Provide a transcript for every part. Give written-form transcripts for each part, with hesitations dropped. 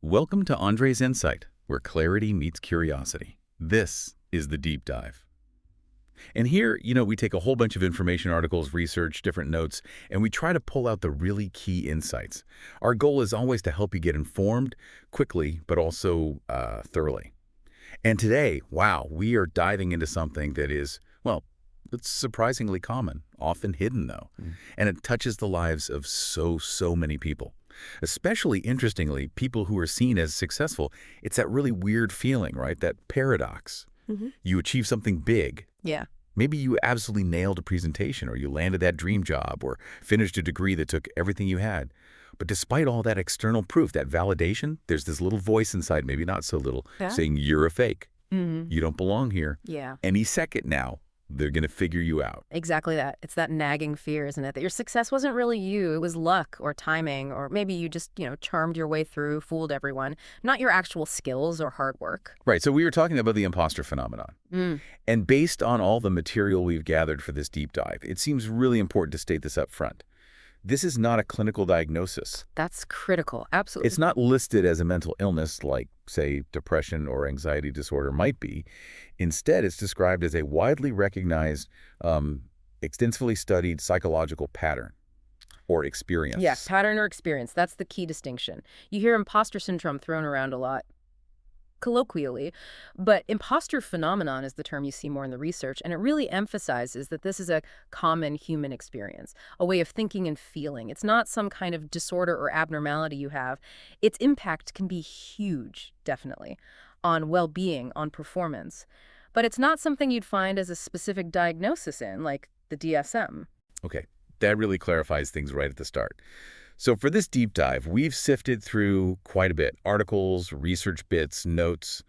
Welcome to Andre's Insight, where clarity meets curiosity. This is the deep dive. And here, we take a whole bunch of information articles, research, different notes, and we try to pull out the really key insights. Our goal is always to help you get informed quickly, but also thoroughly. And today, wow, we are diving into something that is, well, it's surprisingly common, often hidden though, and it touches the lives of so many people. Especially interestingly, people who are seen as successful. It's that really weird feeling, right? That paradox. You achieve something big. Yeah. Maybe you absolutely nailed a presentation, or you landed that dream job, or finished a degree that took everything you had. But despite all that external proof, that validation, there's this little voice inside, maybe not so little, saying you're a fake. You don't belong here. Yeah. Any second now, they're going to figure you out. Exactly that. It's that nagging fear, isn't it? That your success wasn't really you. It was luck or timing, or maybe you just, charmed your way through, fooled everyone. Not your actual skills or hard work. Right. So we were talking about the imposter phenomenon. And based on all the material we've gathered for this deep dive, it seems really important to state this up front. This is not a clinical diagnosis. That's critical. Absolutely. It's not listed as a mental illness like, say, depression or anxiety disorder might be. Instead, it's described as a widely recognized, extensively studied psychological pattern or experience. Yeah, pattern or experience. That's the key distinction. You hear imposter syndrome thrown around a lot, colloquially, but imposter phenomenon is the term you see more in the research, and it really emphasizes that this is a common human experience, a way of thinking and feeling. It's not some kind of disorder or abnormality you have. Its impact can be huge, definitely, on well-being, on performance. But it's not something you'd find as a specific diagnosis in, like the DSM. Okay, that really clarifies things right at the start. So for this deep dive, we've sifted through quite a bit. Articles, research bits, notes,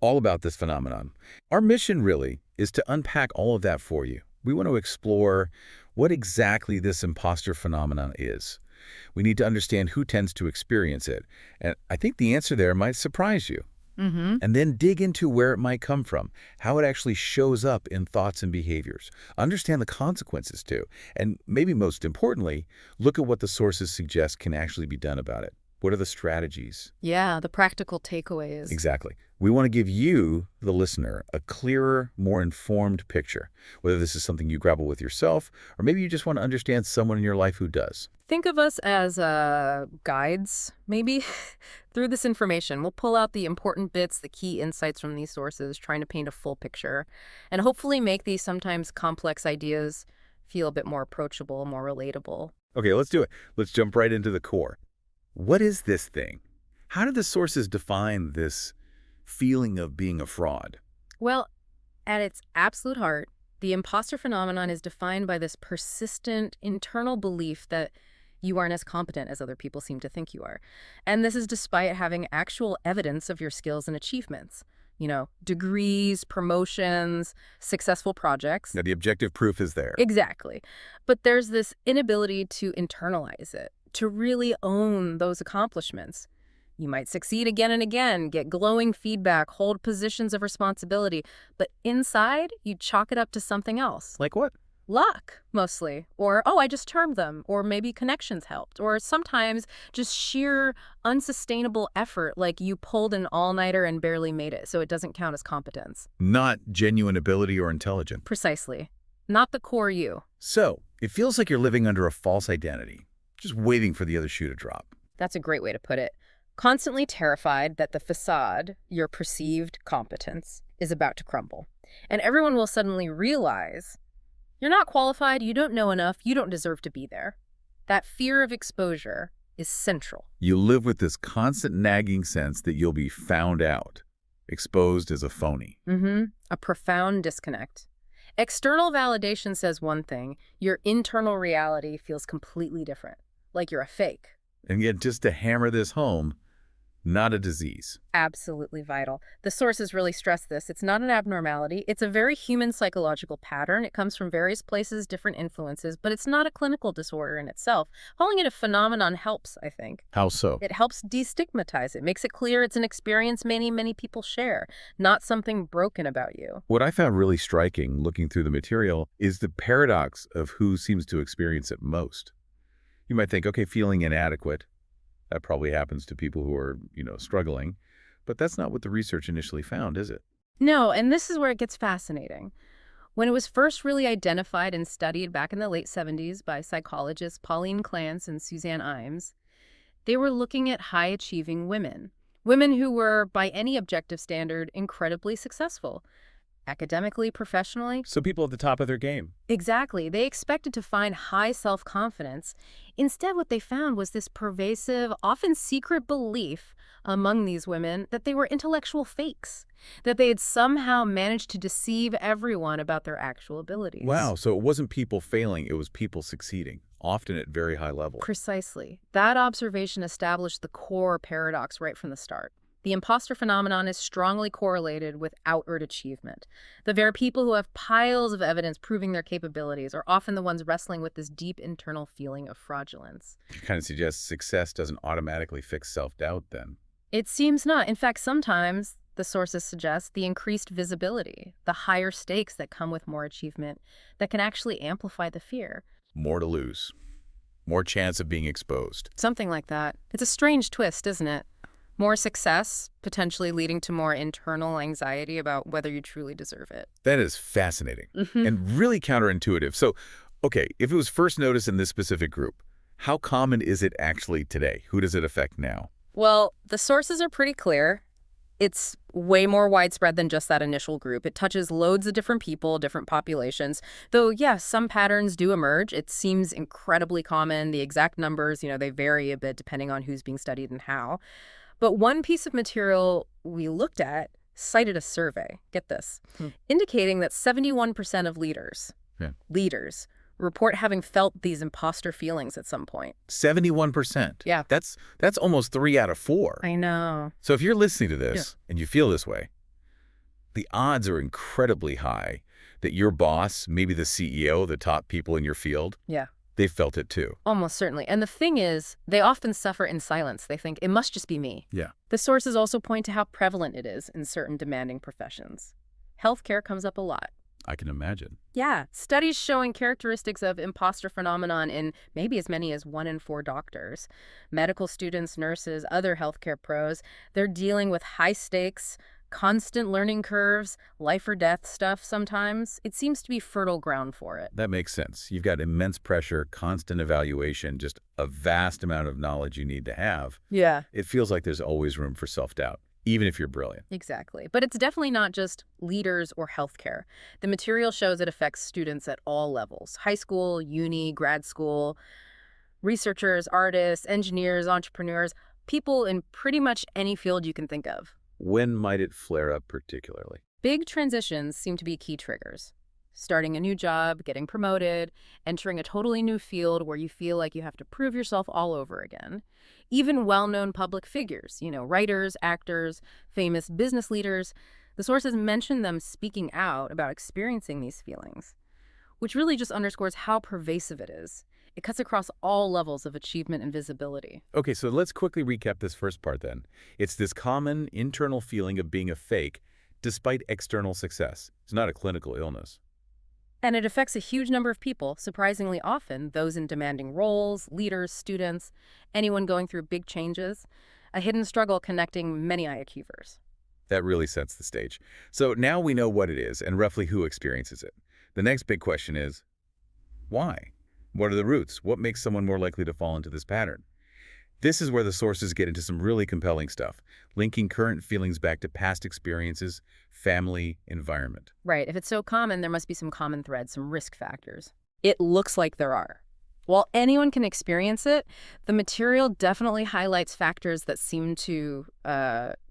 all about this phenomenon. Our mission really is to unpack all of that for you. We want to explore what exactly this imposter phenomenon is. We need to understand who tends to experience it. And I think the answer there might surprise you. And then dig into where it might come from, how it actually shows up in thoughts and behaviors. Understand the consequences too. And maybe most importantly, look at what the sources suggest can actually be done about it. What are the strategies? Yeah, the practical takeaways. Exactly. We want to give you, the listener, a clearer, more informed picture, whether this is something you grapple with yourself, or maybe you just want to understand someone in your life who does. Think of us as guides, maybe, through this information. We'll pull out the important bits, the key insights from these sources, trying to paint a full picture, and hopefully make these sometimes complex ideas feel a bit more approachable, more relatable. Okay, let's do it. Let's jump right into the core. What is this thing? How do the sources define this feeling of being a fraud? Well, at its absolute heart, the imposter phenomenon is defined by this persistent internal belief that you aren't as competent as other people seem to think you are. And this is despite having actual evidence of your skills and achievements. Degrees, promotions, successful projects. Now, the objective proof is there. Exactly. But there's this inability to internalize it, to really own those accomplishments. You might succeed again and again, get glowing feedback, hold positions of responsibility, but inside, you chalk it up to something else. Like what? Luck, mostly. Or, oh, I just termed them. Or maybe connections helped. Or sometimes just sheer unsustainable effort, like you pulled an all-nighter and barely made it, so it doesn't count as competence. Not genuine ability or intelligence. Precisely. Not the core you. So, it feels like you're living under a false identity, just waiting for the other shoe to drop. That's a great way to put it. Constantly terrified that the facade, your perceived competence, is about to crumble. And everyone will suddenly realize you're not qualified, you don't know enough, you don't deserve to be there. That fear of exposure is central. You live with this constant nagging sense that you'll be found out, exposed as a phony. A profound disconnect. External validation says one thing, your internal reality feels completely different, like you're a fake. And yet, just to hammer this home, not a disease. Absolutely vital. The sources really stress this. It's not an abnormality. It's a very human psychological pattern. It comes from various places, different influences, but it's not a clinical disorder in itself. Calling it a phenomenon helps, I think. How so? It helps destigmatize it, makes it clear it's an experience many people share, not something broken about you. What I found really striking looking through the material is the paradox of who seems to experience it most. You might think, okay, feeling inadequate, That probably happens to people who are, struggling. But that's not what the research initially found, is it? No, and this is where it gets fascinating. When it was first really identified and studied back in the late 70s by psychologists Pauline Clance and Suzanne Imes, they were looking at high-achieving women. Women who were, by any objective standard, incredibly successful. Academically, professionally. So people at the top of their game. Exactly. They expected to find high self-confidence. Instead, what they found was this pervasive, often secret belief among these women that they were intellectual fakes, that they had somehow managed to deceive everyone about their actual abilities. Wow, so it wasn't people failing, it was people succeeding, often at very high levels. Precisely. That observation established the core paradox right from the start. The imposter phenomenon is strongly correlated with outward achievement. The very people who have piles of evidence proving their capabilities are often the ones wrestling with this deep internal feeling of fraudulence. It kind of suggests success doesn't automatically fix self-doubt then. It seems not. In fact, sometimes, the sources suggest, the increased visibility, the higher stakes that come with more achievement, that can actually amplify the fear. More to lose. More chance of being exposed. Something like that. It's a strange twist, isn't it? More success, potentially leading to more internal anxiety about whether you truly deserve it. That is fascinating and really counterintuitive. So, okay, if it was first noticed in this specific group, how common is it actually today? Who does it affect now? Well, the sources are pretty clear. It's way more widespread than just that initial group. It touches loads of different people, different populations. Though, yes, some patterns do emerge. It seems incredibly common. The exact numbers, they vary a bit depending on who's being studied and how. But one piece of material we looked at cited a survey, get this, indicating that 71% of leaders report having felt these imposter feelings at some point. 71%. Yeah. That's almost 3 out of 4. I know. So if you're listening to this and you feel this way, the odds are incredibly high that your boss, maybe the CEO, the top people in your field, Yeah. they felt it too. Almost certainly. And the thing is, they often suffer in silence. They think, it must just be me. Yeah. The sources also point to how prevalent it is in certain demanding professions. Healthcare comes up a lot. I can imagine. Yeah. Studies showing characteristics of imposter phenomenon in maybe as many as 1 in 4 doctors. Medical students, nurses, other healthcare pros, they're dealing with high stakes, constant learning curves, life or death stuff sometimes. It seems to be fertile ground for it. That makes sense. You've got immense pressure, constant evaluation, just a vast amount of knowledge you need to have. Yeah. It feels like there's always room for self-doubt, even if you're brilliant. Exactly. But it's definitely not just leaders or healthcare. The material shows it affects students at all levels: high school, uni, grad school, researchers, artists, engineers, entrepreneurs, people in pretty much any field you can think of. When might it flare up particularly? Big transitions seem to be key triggers. Starting a new job, getting promoted, entering a totally new field where you feel like you have to prove yourself all over again. Even well-known public figures, writers, actors, famous business leaders, the sources mention them speaking out about experiencing these feelings, which really just underscores how pervasive it is. It cuts across all levels of achievement and visibility. Okay, so let's quickly recap this first part then. It's this common internal feeling of being a fake despite external success. It's not a clinical illness. And it affects a huge number of people, surprisingly often those in demanding roles, leaders, students, anyone going through big changes, a hidden struggle connecting many high achievers. That really sets the stage. So now we know what it is and roughly who experiences it. The next big question is, why? What are the roots? What makes someone more likely to fall into this pattern? This is where the sources get into some really compelling stuff, linking current feelings back to past experiences, family, environment. Right. If it's so common, there must be some common threads, some risk factors. It looks like there are. While anyone can experience it, the material definitely highlights factors that seem to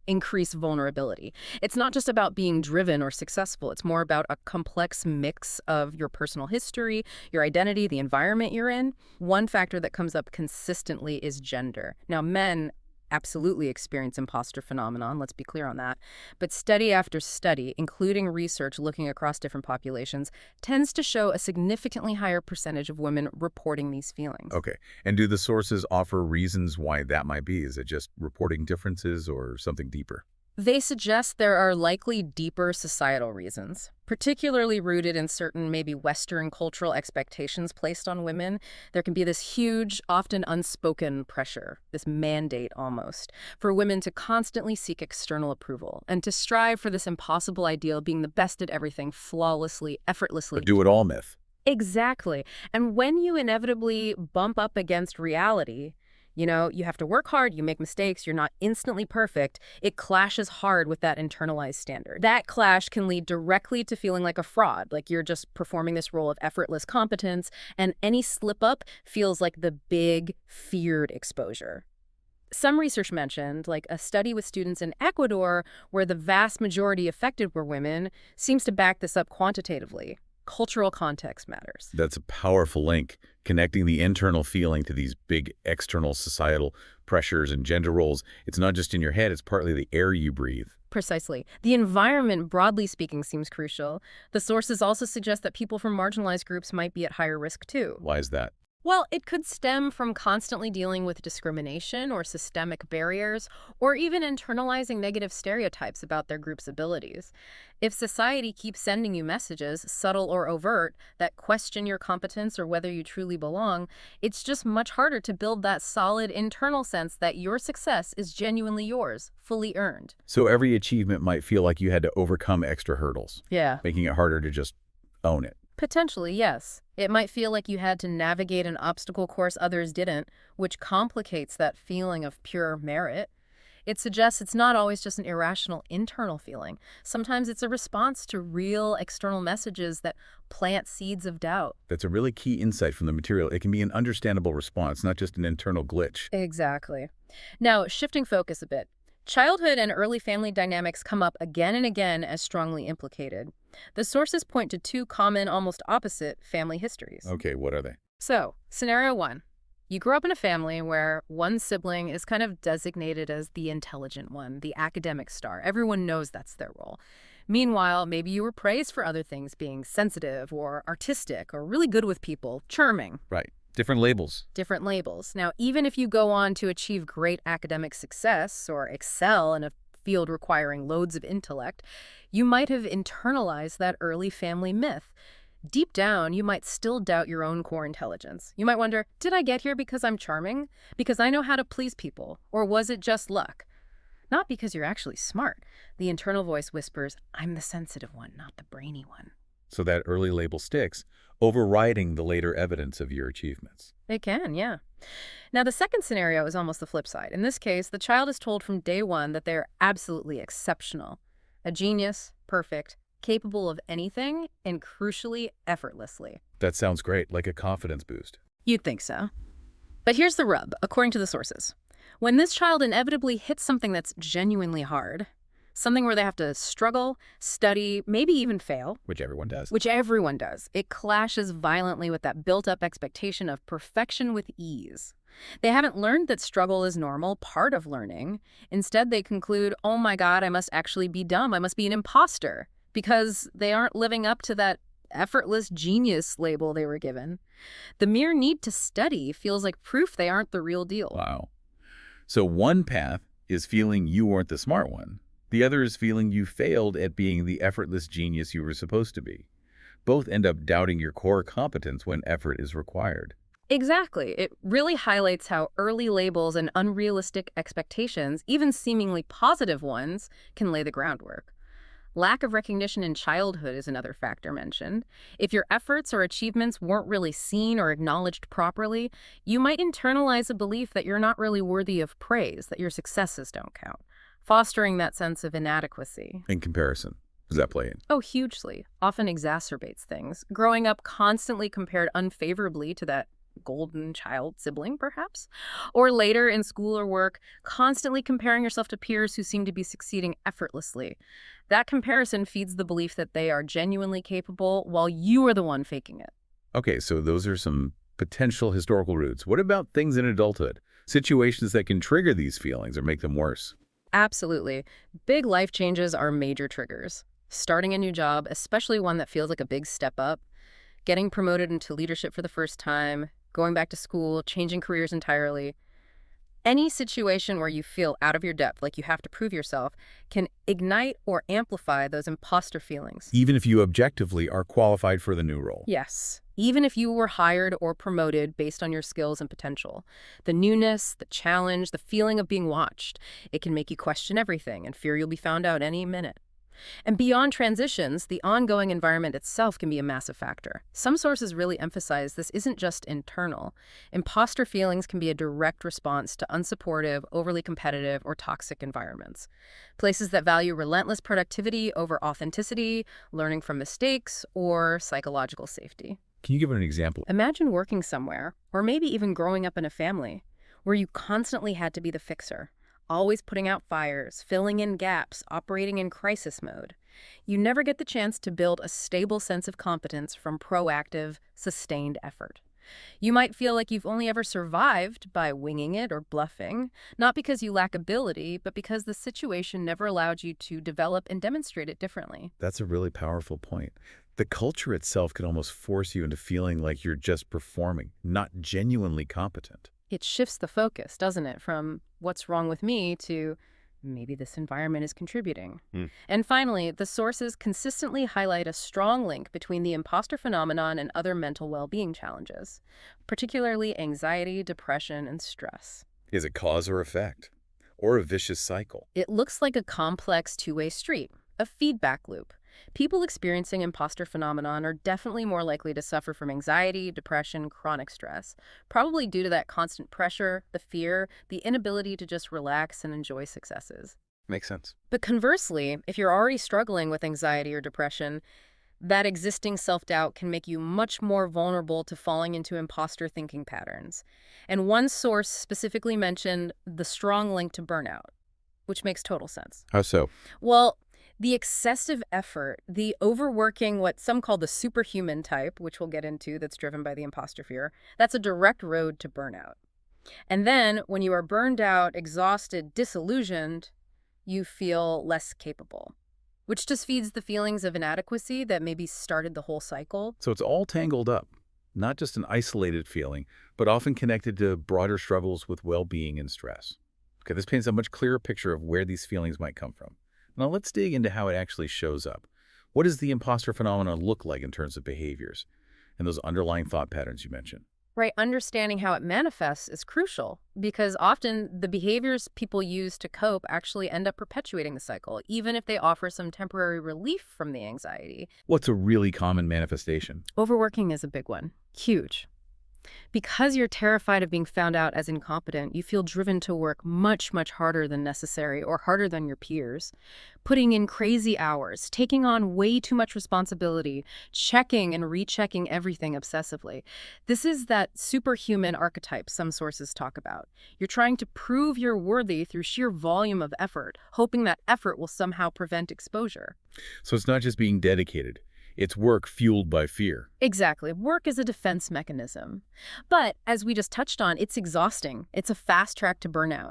increase vulnerability. It's not just about being driven or successful. It's more about a complex mix of your personal history, your identity, the environment you're in. One factor that comes up consistently is gender. Now, men absolutely experience imposter phenomenon, let's be clear on that. But study after study, including research looking across different populations, tends to show a significantly higher percentage of women reporting these feelings. Okay, and do the sources offer reasons why that might be? Is it just reporting differences or something deeper? They suggest there are likely deeper societal reasons, particularly rooted in certain maybe Western cultural expectations placed on women. There can be this huge, often unspoken pressure, this mandate almost, for women to constantly seek external approval and to strive for this impossible ideal of being the best at everything flawlessly, A effortlessly. do-it-all myth. Exactly. And when you inevitably bump up against reality, you have to work hard, you make mistakes, you're not instantly perfect, it clashes hard with that internalized standard. That clash can lead directly to feeling like a fraud, like you're just performing this role of effortless competence, and any slip up feels like the big, feared exposure. Some research mentioned, like a study with students in Ecuador, where the vast majority affected were women, seems to back this up quantitatively. Cultural context matters. That's a powerful link, connecting the internal feeling to these big external societal pressures and gender roles. It's not just in your head, it's partly the air you breathe. Precisely. The environment, broadly speaking, seems crucial. The sources also suggest that people from marginalized groups might be at higher risk, too. Why is that? Well, it could stem from constantly dealing with discrimination or systemic barriers, or even internalizing negative stereotypes about their group's abilities. If society keeps sending you messages, subtle or overt, that question your competence or whether you truly belong, it's just much harder to build that solid internal sense that your success is genuinely yours, fully earned. So every achievement might feel like you had to overcome extra hurdles, Yeah. making it harder to just own it. Potentially, yes. It might feel like you had to navigate an obstacle course others didn't, which complicates that feeling of pure merit. It suggests it's not always just an irrational internal feeling. Sometimes it's a response to real external messages that plant seeds of doubt. That's a really key insight from the material. It can be an understandable response, not just an internal glitch. Exactly. Now, shifting focus a bit. Childhood and early family dynamics come up again and again as strongly implicated. The sources point to two common, almost opposite family histories. Okay, what are they? So, scenario one. You grew up in a family where one sibling is kind of designated as the intelligent one, the academic star. Everyone knows that's their role. Meanwhile, maybe you were praised for other things, being sensitive or artistic or really good with people, charming. Right. Different labels. Different labels. Now, even if you go on to achieve great academic success or excel in a field requiring loads of intellect, you might have internalized that early family myth. Deep down, you might still doubt your own core intelligence. You might wonder, did I get here because I'm charming? Because I know how to please people? Or was it just luck? Not because you're actually smart. The internal voice whispers, I'm the sensitive one, not the brainy one. So that early label sticks, overriding the later evidence of your achievements. It can, yeah. Now, the second scenario is almost the flip side. In this case, the child is told from day one that they're absolutely exceptional, a genius, perfect, capable of anything, and crucially, effortlessly. That sounds great, like a confidence boost. You'd think so. But here's the rub, according to the sources. When this child inevitably hits something that's genuinely hard, something where they have to struggle, study, maybe even fail, Which everyone does. which everyone does, it clashes violently with that built-up expectation of perfection with ease. They haven't learned that struggle is normal, part of learning. Instead, they conclude, oh my God, I must actually be dumb. I must be an imposter, because they aren't living up to that effortless genius label they were given. The mere need to study feels like proof they aren't the real deal. Wow. So one path is feeling you weren't the smart one. The other is feeling you failed at being the effortless genius you were supposed to be. Both end up doubting your core competence when effort is required. Exactly. It really highlights how early labels and unrealistic expectations, even seemingly positive ones, can lay the groundwork. Lack of recognition in childhood is another factor mentioned. If your efforts or achievements weren't really seen or acknowledged properly, you might internalize a belief that you're not really worthy of praise, that your successes don't count, fostering that sense of inadequacy. In comparison, does that play in? Oh, hugely. Often exacerbates things. Growing up constantly compared unfavorably to that golden child sibling, perhaps? Or later in school or work, constantly comparing yourself to peers who seem to be succeeding effortlessly. That comparison feeds the belief that they are genuinely capable while you are the one faking it. Okay, so those are some potential historical roots. What about things in adulthood? Situations that can trigger these feelings or make them worse? Absolutely. Big life changes are major triggers. Starting a new job, especially one that feels like a big step up, getting promoted into leadership for the first time, going back to school, changing careers entirely. Any situation where you feel out of your depth, like you have to prove yourself, can ignite or amplify those imposter feelings. Even if you objectively are qualified for the new role. Yes, even if you were hired or promoted based on your skills and potential. The newness, the challenge, the feeling of being watched, it can make you question everything and fear you'll be found out any minute. And beyond transitions, the ongoing environment itself can be a massive factor. Some sources really emphasize this isn't just internal. Imposter feelings can be a direct response to unsupportive, overly competitive, or toxic environments. Places that value relentless productivity over authenticity, learning from mistakes, or psychological safety. Can you give an example? Imagine working somewhere, or maybe even growing up in a family, where you constantly had to be the fixer, always putting out fires, filling in gaps, operating in crisis mode. You never get the chance to build a stable sense of competence from proactive, sustained effort. You might feel like you've only ever survived by winging it or bluffing, not because you lack ability, but because the situation never allowed you to develop and demonstrate it differently. That's a really powerful point. The culture itself can almost force you into feeling like you're just performing, not genuinely competent. It shifts the focus, doesn't it, from what's wrong with me to maybe this environment is contributing. Hmm. And finally, the sources consistently highlight a strong link between the imposter phenomenon and other mental well-being challenges, particularly anxiety, depression, and stress. Is it cause or effect? Or a vicious cycle? It looks like a complex two-way street, a feedback loop. People experiencing imposter phenomenon are definitely more likely to suffer from anxiety, depression, chronic stress, probably due to that constant pressure, the fear, the inability to just relax and enjoy successes. Makes sense. But conversely, if you're already struggling with anxiety or depression, that existing self-doubt can make you much more vulnerable to falling into imposter thinking patterns. And one source specifically mentioned the strong link to burnout, which makes total sense. How so? Well, the excessive effort, the overworking, what some call the superhuman type, which we'll get into, that's driven by the imposter fear, that's a direct road to burnout. And then when you are burned out, exhausted, disillusioned, you feel less capable, which just feeds the feelings of inadequacy that maybe started the whole cycle. So it's all tangled up, not just an isolated feeling, but often connected to broader struggles with well-being and stress. Okay, this paints a much clearer picture of where these feelings might come from. Now let's dig into how it actually shows up. What does the imposter phenomenon look like in terms of behaviors and those underlying thought patterns you mentioned? Right, understanding how it manifests is crucial because often the behaviors people use to cope actually end up perpetuating the cycle, even if they offer some temporary relief from the anxiety. What's a really common manifestation? Overworking is a big one. Huge. Because you're terrified of being found out as incompetent, you feel driven to work much, much harder than necessary or harder than your peers. Putting in crazy hours, taking on way too much responsibility, checking and rechecking everything obsessively. This is that superhuman archetype some sources talk about. You're trying to prove you're worthy through sheer volume of effort, hoping that effort will somehow prevent exposure. So it's not just being dedicated. It's work fueled by fear. Exactly. Work is a defense mechanism. But as we just touched on, it's exhausting. It's a fast track to burnout.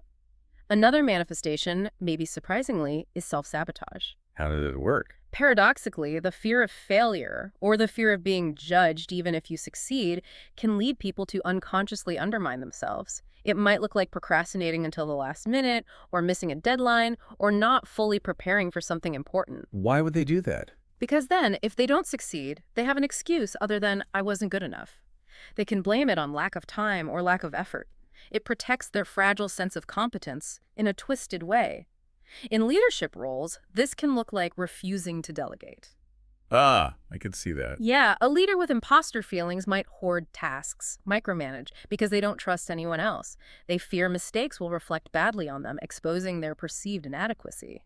Another manifestation, maybe surprisingly, is self-sabotage. How does it work? Paradoxically, the fear of failure or the fear of being judged even if you succeed can lead people to unconsciously undermine themselves. It might look like procrastinating until the last minute, or missing a deadline, or not fully preparing for something important. Why would they do that? Because then, if they don't succeed, they have an excuse other than, I wasn't good enough. They can blame it on lack of time or lack of effort. It protects their fragile sense of competence in a twisted way. In leadership roles, this can look like refusing to delegate. Ah, I could see that. Yeah, a leader with imposter feelings might hoard tasks, micromanage, because they don't trust anyone else. They fear mistakes will reflect badly on them, exposing their perceived inadequacy.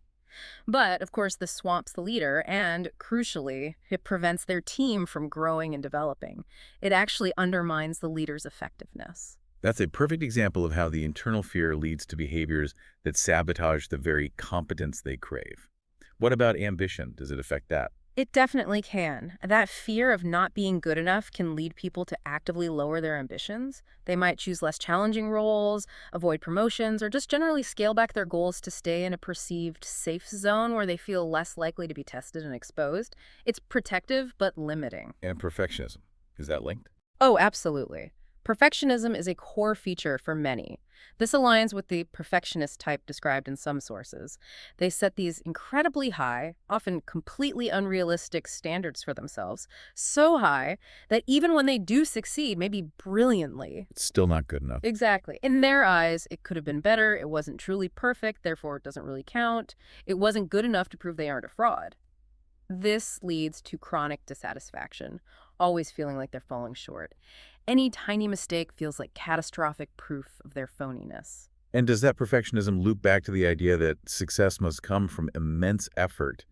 But, of course, this swamps the leader and, crucially, it prevents their team from growing and developing. It actually undermines the leader's effectiveness. That's a perfect example of how the internal fear leads to behaviors that sabotage the very competence they crave. What about ambition? Does it affect that? It definitely can. That fear of not being good enough can lead people to actively lower their ambitions. They might choose less challenging roles, avoid promotions, or just generally scale back their goals to stay in a perceived safe zone where they feel less likely to be tested and exposed. It's protective but limiting. And perfectionism. Is that linked? Oh, absolutely. Perfectionism is a core feature for many. This aligns with the perfectionist type described in some sources. They set these incredibly high, often completely unrealistic standards for themselves, so high that even when they do succeed, maybe brilliantly, It's still not good enough. exactly, in their eyes, it could have been better, it wasn't truly perfect, therefore it doesn't really count, it wasn't good enough to prove they aren't a fraud. This leads to chronic dissatisfaction, always feeling like they're falling short. Any tiny mistake feels like catastrophic proof of their phoniness. And does that perfectionism loop back to the idea that success must come from immense effort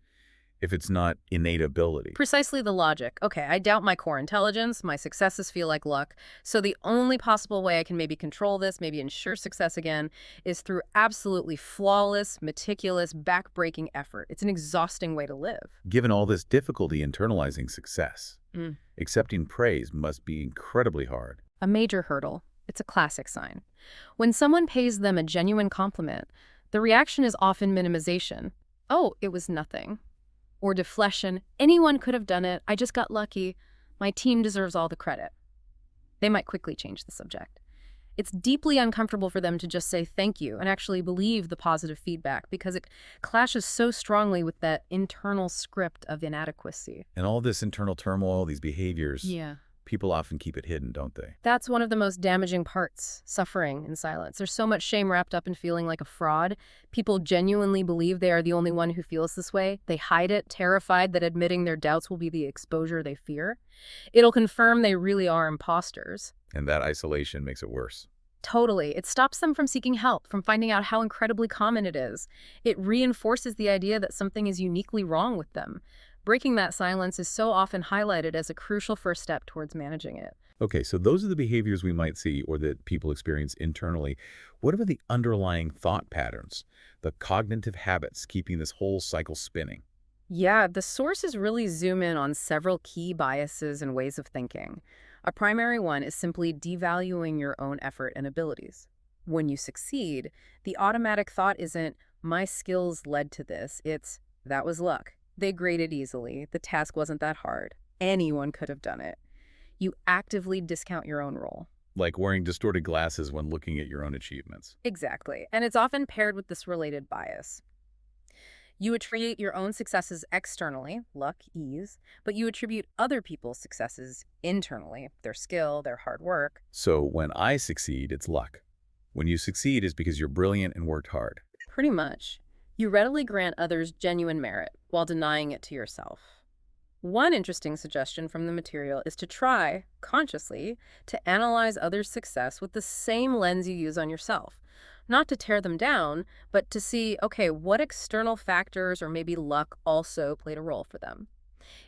if it's not innate ability? Precisely the logic. Okay, I doubt my core intelligence, my successes feel like luck, so the only possible way I can maybe control this, maybe ensure success again, is through absolutely flawless, meticulous, back-breaking effort. It's an exhausting way to live. Given all this difficulty internalizing success, Mm. accepting praise must be incredibly hard. A major hurdle. It's a classic sign. When someone pays them a genuine compliment, the reaction is often minimization. Oh, it was nothing. Or deflection. Anyone could have done it. I just got lucky. My team deserves all the credit. They might quickly change the subject. It's deeply uncomfortable for them to just say thank you and actually believe the positive feedback because it clashes so strongly with that internal script of inadequacy. And all this internal turmoil, these behaviors, Yeah. people often keep it hidden, don't they? That's one of the most damaging parts, suffering in silence. There's so much shame wrapped up in feeling like a fraud. People genuinely believe they are the only one who feels this way. They hide it, terrified that admitting their doubts will be the exposure they fear. It'll confirm they really are imposters. And that isolation makes it worse. Totally. It stops them from seeking help, from finding out how incredibly common it is. It reinforces the idea that something is uniquely wrong with them. Breaking that silence is so often highlighted as a crucial first step towards managing it. Okay, so those are the behaviors we might see or that people experience internally. What about the underlying thought patterns, the cognitive habits keeping this whole cycle spinning? Yeah, the sources really zoom in on several key biases and ways of thinking. A primary one is simply devaluing your own effort and abilities. When you succeed, the automatic thought isn't, my skills led to this. It's, that was luck. They graded easily. The task wasn't that hard. Anyone could have done it. You actively discount your own role. Like wearing distorted glasses when looking at your own achievements. Exactly. And it's often paired with this related bias. You attribute your own successes externally, luck, ease, but you attribute other people's successes internally, their skill, their hard work. So when I succeed, it's luck. When you succeed is because you're brilliant and worked hard. Pretty much. You readily grant others genuine merit while denying it to yourself. One interesting suggestion from the material is to try, consciously, to analyze others' success with the same lens you use on yourself. Not to tear them down, but to see, okay, what external factors or maybe luck also played a role for them.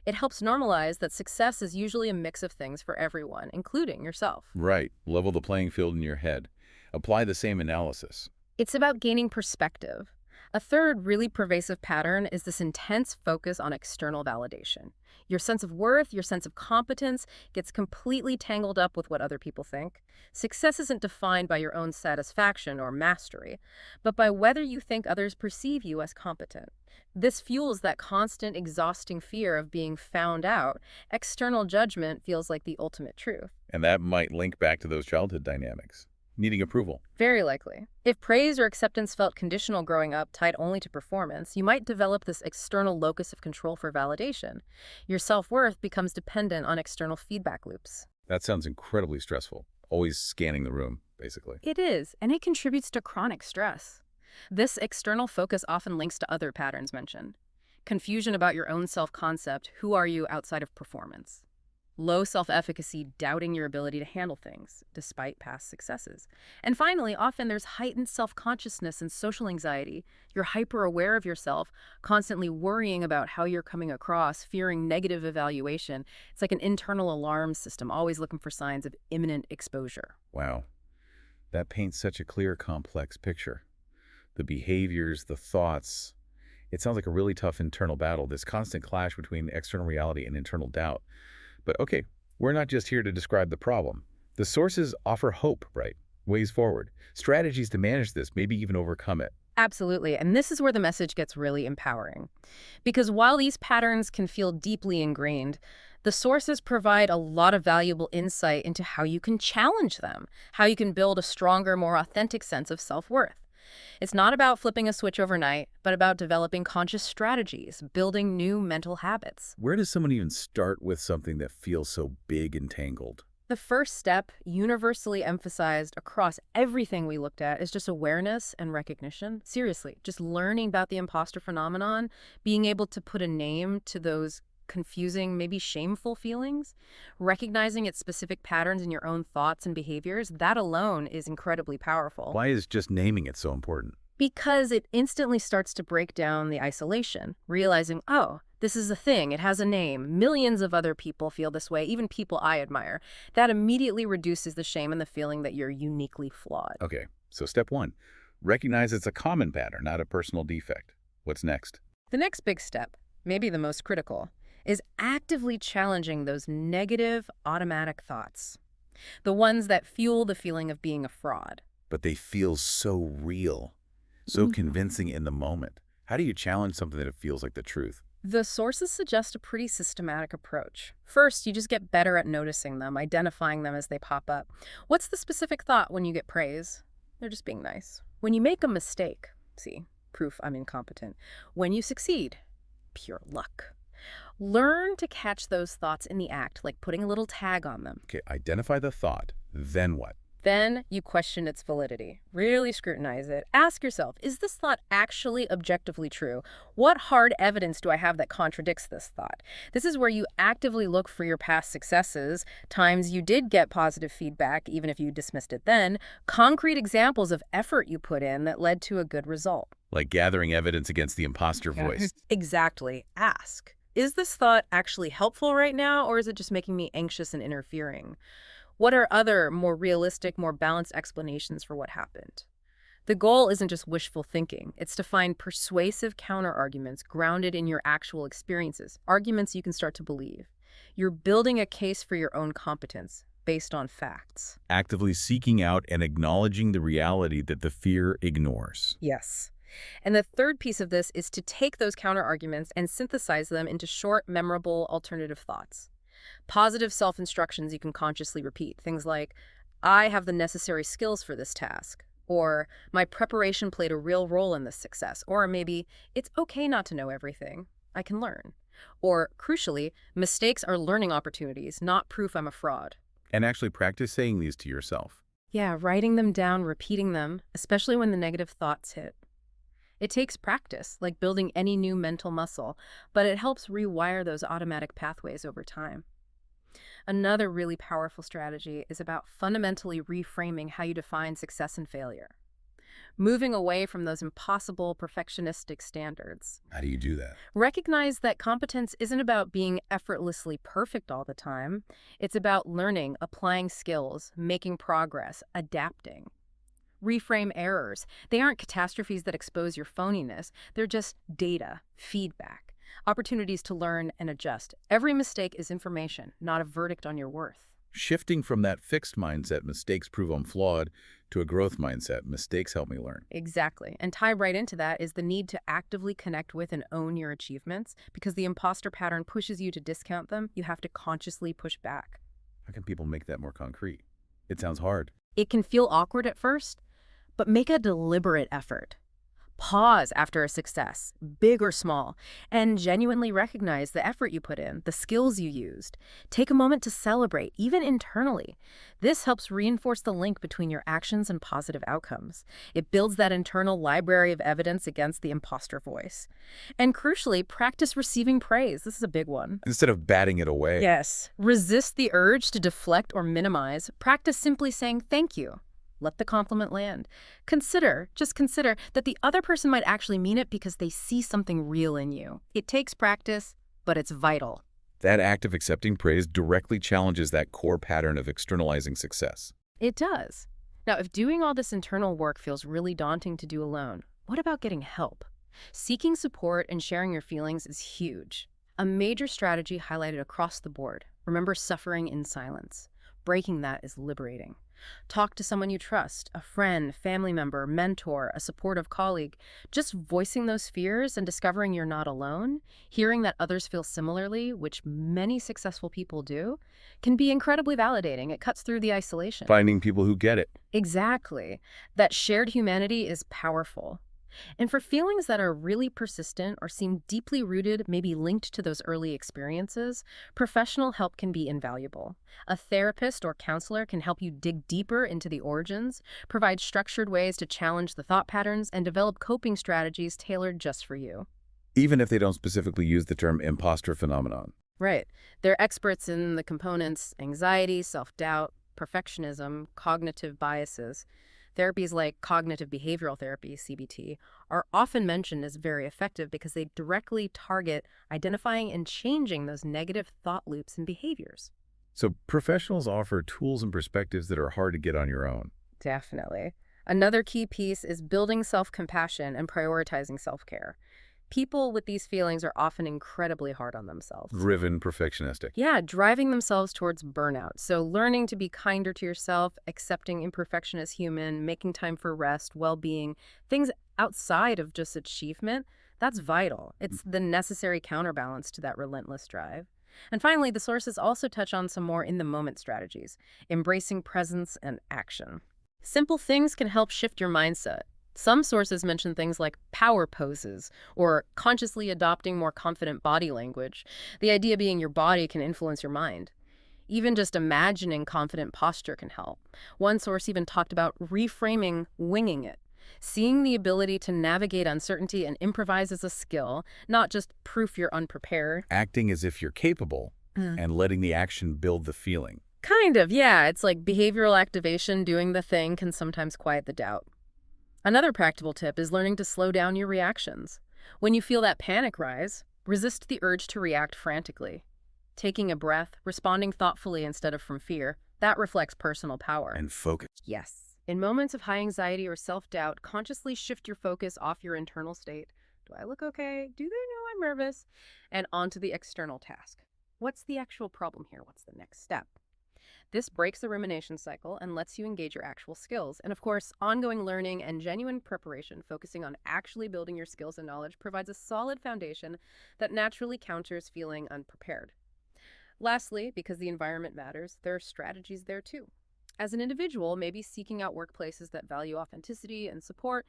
It helps normalize that success is usually a mix of things for everyone, including yourself. Right. Level the playing field in your head. Apply the same analysis. It's about gaining perspective. A third really pervasive pattern is this intense focus on external validation. Your sense of worth, your sense of competence gets completely tangled up with what other people think. Success isn't defined by your own satisfaction or mastery, but by whether you think others perceive you as competent. This fuels that constant, exhausting fear of being found out. External judgment feels like the ultimate truth. And that might link back to those childhood dynamics. Needing approval. Very likely. If praise or acceptance felt conditional growing up, tied only to performance, you might develop this external locus of control for validation. Your self-worth becomes dependent on external feedback loops. That sounds incredibly stressful. Always scanning the room, basically. It is, and it contributes to chronic stress. This external focus often links to other patterns mentioned. Confusion about your own self-concept, who are you outside of performance? Low self-efficacy, doubting your ability to handle things, despite past successes. And finally, often there's heightened self-consciousness and social anxiety. You're hyper-aware of yourself, constantly worrying about how you're coming across, fearing negative evaluation. It's like an internal alarm system, always looking for signs of imminent exposure. Wow. That paints such a clear, complex picture. The behaviors, the thoughts. It sounds like a really tough internal battle, this constant clash between external reality and internal doubt. But okay, we're not just here to describe the problem. The sources offer hope, right? Ways forward, strategies to manage this, maybe even overcome it. Absolutely, and this is where the message gets really empowering. Because while these patterns can feel deeply ingrained, The sources provide a lot of valuable insight into how you can challenge them, how you can build a stronger, more authentic sense of self-worth. It's not about flipping a switch overnight, but about developing conscious strategies, building new mental habits. Where does someone even start with something that feels so big and tangled? The first step, universally emphasized across everything we looked at, is just awareness and recognition. Seriously, just learning about the imposter phenomenon, being able to put a name to those confusing, maybe shameful feelings, recognizing its specific patterns in your own thoughts and behaviors, that alone is incredibly powerful. Why is just naming it so important? Because it instantly starts to break down the isolation, realizing, oh, this is a thing, it has a name. Millions of other people feel this way, even people I admire. That immediately reduces the shame and the feeling that you're uniquely flawed. Okay, so step one, recognize it's a common pattern, not a personal defect. What's next? The next big step, maybe the most critical, is actively challenging those negative, automatic thoughts. The ones that fuel the feeling of being a fraud. But they feel so real, so convincing in the moment. How do you challenge something that it feels like the truth? The sources suggest a pretty systematic approach. First, you just get better at noticing them, identifying them as they pop up. What's the specific thought when you get praise? They're just being nice. When you make a mistake, see, proof I'm incompetent. When you succeed, pure luck. Learn to catch those thoughts in the act, like putting a little tag on them. Okay, identify the thought, then what? Then you question its validity. Really scrutinize it. Ask yourself, is this thought actually objectively true? What hard evidence do I have that contradicts this thought? This is where you actively look for your past successes, times you did get positive feedback, even if you dismissed it then, concrete examples of effort you put in that led to a good result. Like gathering evidence against the imposter voice. Exactly. Ask, is this thought actually helpful right now, or is it just making me anxious and interfering? What are other, more realistic, more balanced explanations for what happened? The goal isn't just wishful thinking. It's to find persuasive counterarguments grounded in your actual experiences, arguments you can start to believe. You're building a case for your own competence based on facts. Actively seeking out and acknowledging the reality that the fear ignores. Yes. And the third piece of this is to take those counterarguments and synthesize them into short, memorable, alternative thoughts. Positive self-instructions you can consciously repeat. Things like, I have the necessary skills for this task. Or, my preparation played a real role in this success. Or maybe, it's okay not to know everything. I can learn. Or, crucially, mistakes are learning opportunities, not proof I'm a fraud. And actually practice saying these to yourself. Yeah, writing them down, repeating them, especially when the negative thoughts hit. It takes practice, like building any new mental muscle, but it helps rewire those automatic pathways over time. Another really powerful strategy is about fundamentally reframing how you define success and failure. Moving away from those impossible perfectionistic standards. How do you do that? Recognize that competence isn't about being effortlessly perfect all the time. It's about learning, applying skills, making progress, adapting. Reframe errors. They aren't catastrophes that expose your phoniness. They're just data, feedback, opportunities to learn and adjust. Every mistake is information, not a verdict on your worth. Shifting from that fixed mindset, mistakes prove I'm flawed, to a growth mindset, mistakes help me learn. Exactly. And tied right into that is the need to actively connect with and own your achievements, because the imposter pattern pushes you to discount them. You have to consciously push back. How can people make that more concrete? It sounds hard. It can feel awkward at first, but make a deliberate effort. Pause after a success, big or small, and genuinely recognize the effort you put in, the skills you used. Take a moment to celebrate, even internally. This helps reinforce the link between your actions and positive outcomes. It builds that internal library of evidence against the imposter voice. And crucially, practice receiving praise. This is a big one. Instead of batting it away. Yes. Resist the urge to deflect or minimize. Practice simply saying thank you. Let the compliment land. Just consider that the other person might actually mean it because they see something real in you. It takes practice, but it's vital. That act of accepting praise directly challenges that core pattern of externalizing success. It does. Now, if doing all this internal work feels really daunting to do alone, what about getting help? Seeking support and sharing your feelings is huge. A major strategy highlighted across the board. Remember suffering in silence. Breaking that is liberating. Talk to someone you trust, a friend, family member, mentor, a supportive colleague. Just voicing those fears and discovering you're not alone, hearing that others feel similarly, which many successful people do, can be incredibly validating. It cuts through the isolation. Finding people who get it. Exactly. That shared humanity is powerful. And for feelings that are really persistent or seem deeply rooted, maybe linked to those early experiences, professional help can be invaluable. A therapist or counselor can help you dig deeper into the origins, provide structured ways to challenge the thought patterns, and develop coping strategies tailored just for you. Even if they don't specifically use the term imposter phenomenon. Right. They're experts in the components anxiety, self-doubt, perfectionism, cognitive biases. Therapies like cognitive behavioral therapy, CBT, are often mentioned as very effective because they directly target identifying and changing those negative thought loops and behaviors. So professionals offer tools and perspectives that are hard to get on your own. Definitely. Another key piece is building self-compassion and prioritizing self-care. People with these feelings are often incredibly hard on themselves. Driven, perfectionistic. Yeah, driving themselves towards burnout. So learning to be kinder to yourself, accepting imperfection as human, making time for rest, well-being, things outside of just achievement, that's vital. It's the necessary counterbalance to that relentless drive. And finally, the sources also touch on some more in-the-moment strategies, embracing presence and action. Simple things can help shift your mindset. Some sources mention things like power poses or consciously adopting more confident body language, the idea being your body can influence your mind. Even just imagining confident posture can help. One source even talked about reframing winging it, seeing the ability to navigate uncertainty and improvise as a skill, not just proof you're unprepared. Acting as if you're capable and letting the action build the feeling. Kind of, yeah. It's like behavioral activation, doing the thing can sometimes quiet the doubt. Another practical tip is learning to slow down your reactions. When you feel that panic rise, resist the urge to react frantically. Taking a breath, responding thoughtfully instead of from fear, that reflects personal power. And focus. Yes. In moments of high anxiety or self-doubt, consciously shift your focus off your internal state. Do I look okay? Do they know I'm nervous? And onto the external task. What's the actual problem here? What's the next step? This breaks the rumination cycle and lets you engage your actual skills. And of course, ongoing learning and genuine preparation, focusing on actually building your skills and knowledge, provides a solid foundation that naturally counters feeling unprepared. Lastly, because the environment matters, there are strategies there too. As an individual, maybe seeking out workplaces that value authenticity and support.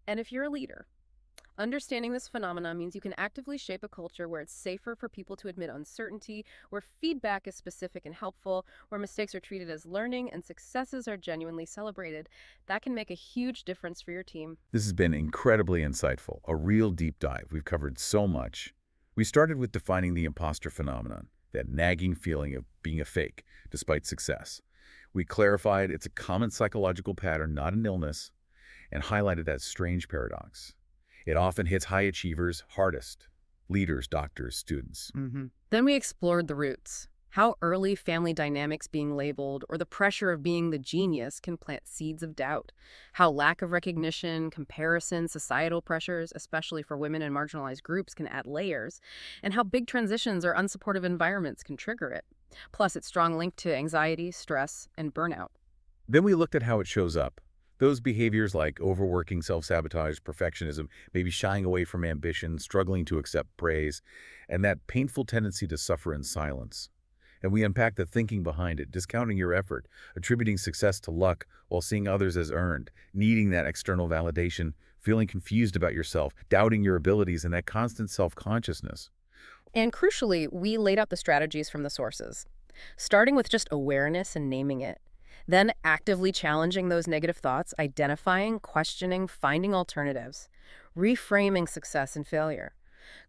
And if you're a leader, understanding this phenomenon means you can actively shape a culture where it's safer for people to admit uncertainty, where feedback is specific and helpful, where mistakes are treated as learning and successes are genuinely celebrated. That can make a huge difference for your team. This has been incredibly insightful, a real deep dive. We've covered so much. We started with defining the imposter phenomenon, that nagging feeling of being a fake despite success. We clarified it's a common psychological pattern, not an illness, and highlighted that strange paradox. It often hits high achievers hardest: leaders, doctors, students. Then we explored the roots. How early family dynamics being labeled or the pressure of being the genius can plant seeds of doubt. How lack of recognition, comparison, societal pressures, especially for women and marginalized groups, can add layers. And how big transitions or unsupportive environments can trigger it. Plus, its strong link to anxiety, stress, and burnout. Then we looked at how it shows up. Those behaviors like overworking, self-sabotage, perfectionism, maybe shying away from ambition, struggling to accept praise, and that painful tendency to suffer in silence. And we unpack the thinking behind it, discounting your effort, attributing success to luck while seeing others as earned, needing that external validation, feeling confused about yourself, doubting your abilities, and that constant self-consciousness. And crucially, we laid out the strategies from the sources, starting with just awareness and naming it. Then actively challenging those negative thoughts, identifying, questioning, finding alternatives, reframing success and failure,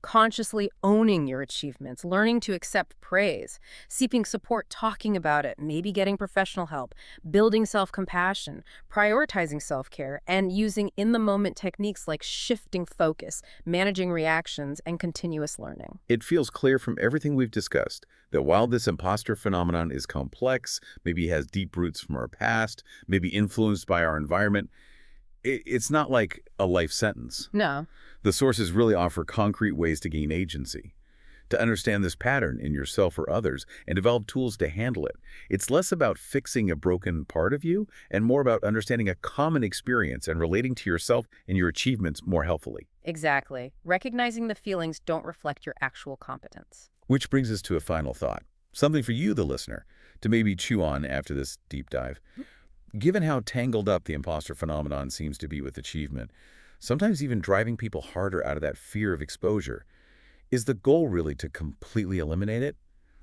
consciously owning your achievements, learning to accept praise, seeking support, talking about it, maybe getting professional help, building self-compassion, prioritizing self-care, and using in-the-moment techniques like shifting focus, managing reactions, and continuous learning. It feels clear from everything we've discussed that while this imposter phenomenon is complex, maybe has deep roots from our past, maybe influenced by our environment, it's not like a life sentence. No. The sources really offer concrete ways to gain agency, to understand this pattern in yourself or others and develop tools to handle it. It's less about fixing a broken part of you and more about understanding a common experience and relating to yourself and your achievements more helpfully. Exactly. Recognizing the feelings don't reflect your actual competence. Which brings us to a final thought, something for you, the listener, to maybe chew on after this deep dive. Given how tangled up the imposter phenomenon seems to be with achievement, sometimes even driving people harder out of that fear of exposure, is the goal really to completely eliminate it?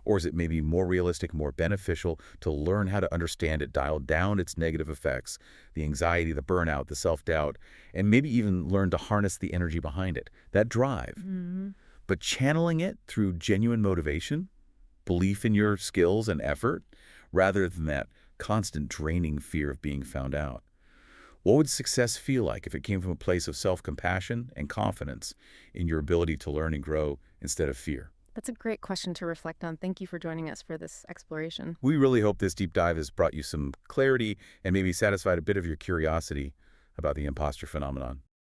Or is it maybe more realistic, more beneficial to learn how to understand it, dial down its negative effects, the anxiety, the burnout, the self-doubt, and maybe even learn to harness the energy behind it, that drive, Hmm. but channeling it through genuine motivation, belief in your skills and effort, rather than that constant draining fear of being found out? What would success feel like if it came from a place of self-compassion and confidence in your ability to learn and grow instead of fear? That's a great question to reflect on. Thank you for joining us for this exploration. We really hope this deep dive has brought you some clarity and maybe satisfied a bit of your curiosity about the imposter phenomenon.